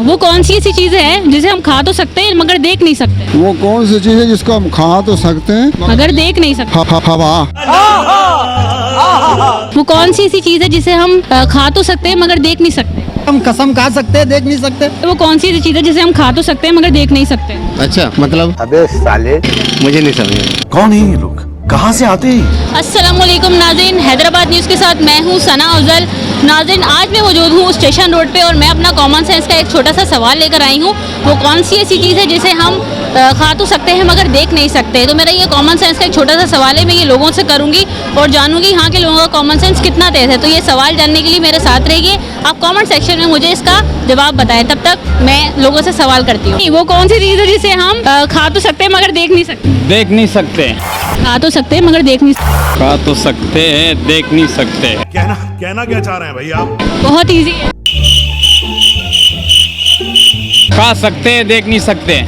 वो कौन सी ऐसी चीज है जिसे हम खा तो सकते हैं मगर देख नहीं सकते? वो कौन सी चीज है जिसको हम खा तो सकते हैं मगर देख नहीं सकते। हवा। वो कौन सी ऐसी चीज है जिसे हम खा तो सकते हैं मगर देख नहीं सकते? हम कसम खा सकते हैं, देख नहीं सकते। वो कौन सी ऐसी चीज है जिसे हम खा तो सकते हैं मगर देख नहीं सकते? अच्छा मतलब अबे साले मुझे नहीं समझ। कौन है ये लोग, कहाँ से आते हैं? अस्सलाम वालेकुम नाज़रीन, हैदराबाद न्यूज़ के साथ मैं हूँ सना अफजल। नाज़रीन, आज मैं मौजूद हूँ स्टेशन रोड पे और मैं अपना कॉमन सेंस का एक छोटा सा सवाल लेकर आई हूँ। वो कौन सी ऐसी चीज़ है जिसे हम खा तो सकते हैं मगर देख नहीं सकते? तो मेरा ये कॉमन सेंस का एक छोटा सा सवाल है, मैं ये लोगों से करूँगी और जानूंगी यहाँ के लोगों का कॉमन सेंस कितना तेज़ है। तो ये सवाल जानने के लिए मेरे साथ रहिए, आप कॉमेंट सेक्शन में मुझे इसका जवाब बताएं। तब तक मैं लोगों से सवाल करती हूँ, वो कौन सी चीज़ है जिसे हम खा तो सकते हैं मगर देख नहीं सकते? देख नहीं सकते। खा तो सकते हैं मगर देख नहीं सकते। खा तो सकते हैं, देख नहीं सकते। कहना क्या चाह रहे हैं भाई आप? बहुत ईजी है। खा सकते हैं, देख नहीं सकते।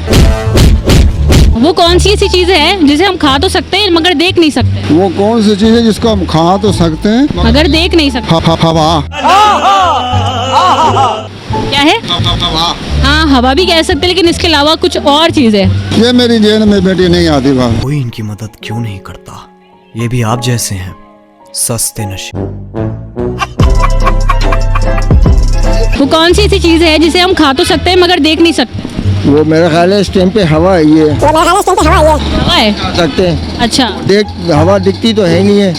वो कौन सी ऐसी चीज़ है जिसे हम खा तो सकते हैं मगर देख नहीं सकते? वो कौन सी चीज है जिसको हम खा तो सकते हैं मगर देख नहीं सकते। हवा। क्या है? हाँ, हवा भी कह सकते हैं, लेकिन इसके अलावा कुछ और चीज़ है। ये मेरी जेहन में बेटी नहीं आती बात। कोई इनकी मदद क्यों नहीं करता? ये भी आप जैसे हैं, सस्ते नशे। वो कौन सी ऐसी चीज़ है जिसे हम खा तो सकते हैं मगर देख नहीं सकते? वो मेरा ख्याल है इस टाइम पे हवा है। ये हवा है। खा सकते हैं। अच्छा, देख हवा दिखती तो है नहीं है,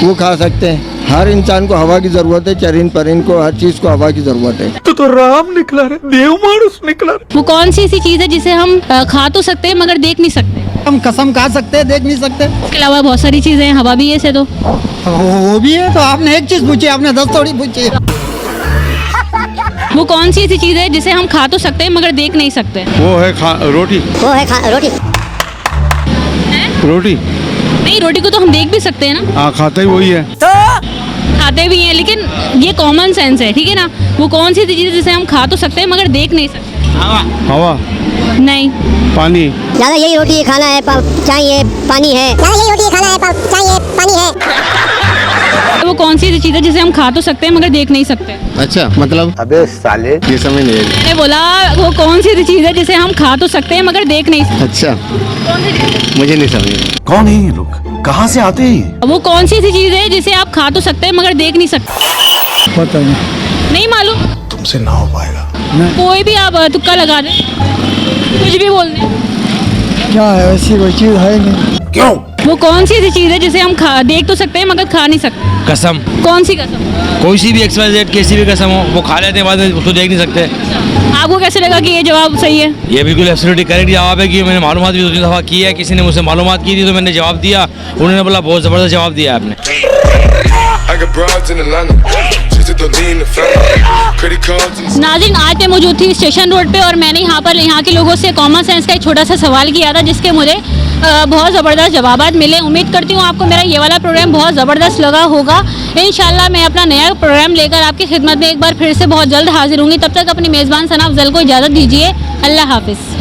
वो खा सकते हैं। हर इंसान को हवा की जरूरत है, चरिन परिन को हर चीज को हवा की जरूरत है। तो राम निकला रे, देव मानुस निकला। वो कौन सी ऐसी चीज़ है जिसे हम खा तो सकते हैं मगर देख नहीं सकते? हम कसम खा सकते हैं, देख नहीं सकते। इसके अलावा बहुत सारी चीज़ें हैं, हवा भी है से तो। वो भी है। तो आपने एक चीज पूछी, आपने 10 थोड़ी पूछी। वो कौन सी ऐसी चीज़ है जिसे हम खा तो सकते हैं मगर देख नहीं सकते? वो है रोटी। रोटी। नहीं, रोटी को तो हम देख भी सकते हैं ना। हाँ, खाते ही वही है। खाते भी हैं, लेकिन ये कॉमन सेंस है, ठीक है ना। वो कौन सी चीज़ है जिसे हम खा तो सकते हैं मगर देख नहीं सकते? हवा। नहीं। पानी। ज़्यादा यही रोटी खाना है, चाहिए पानी है। ज़्यादा यही रोटी खाना है, चाहिए पानी है। वो कौन सी ऐसी चीज़ है जिसे हम खा तो सकते हैं मगर देख नहीं सकते? अच्छा मतलब अबे साले ये समझ नहीं आई। मैंने बोला वो कौन सी ऐसी चीज़ है जिसे हम खा तो सकते हैं मगर देख नहीं सकते? अच्छा कौन सी चीज़? मुझे नहीं समझ। कौन है ये लोग, कहाँ से आते हैं? वो कौन सी ऐसी चीज़ है जिसे आप खा तो सकते हैं मगर देख नहीं सकते? पता नहीं। नहीं मालूम? तुमसे ना हो पाएगा। कोई भी आप तुक्का लगा दे, कुछ भी बोल दे। क्या है, ऐसी कोई चीज है नहीं। क्यों? वो कौन सी ऐसी चीज़ है जिसे हम देख तो सकते हैं मगर खा नहीं सकते? कसम। कौन सी कसम? कोई सी भी XYZ कैसी भी कसम हो, वो खा लेते हैं, बाद में उसको देख नहीं सकते। आपको कैसे लगा कि ये जवाब सही है? ये बिल्कुल एब्सोल्युटली करेक्ट जवाब है कि मैंने मालूमात भी 2-3 दफ़ा की है। किसी ने मुझसे मालूमात की थी तो मैंने जवाब दिया, उन्होंने बोला बहुत ज़बरदस्त जवाब दिया आपने। नाज़रीन, आज मैं मौजूद थी स्टेशन रोड पे और मैंने यहाँ के लोगों से कॉमन सेंस का एक छोटा सा सवाल किया था, जिसके मुझे बहुत ज़बरदस्त जवाबात मिले। उम्मीद करती हूँ आपको मेरा ये वाला प्रोग्राम बहुत ज़बरदस्त लगा होगा। इंशाल्लाह मैं अपना नया प्रोग्राम लेकर आपकी खिदमत में एक बार फिर से बहुत जल्द हाजिर होंगी। तब तक अपनी मेज़बान सना अफजल को इजाज़त दीजिए। अल्लाह हाफिज़।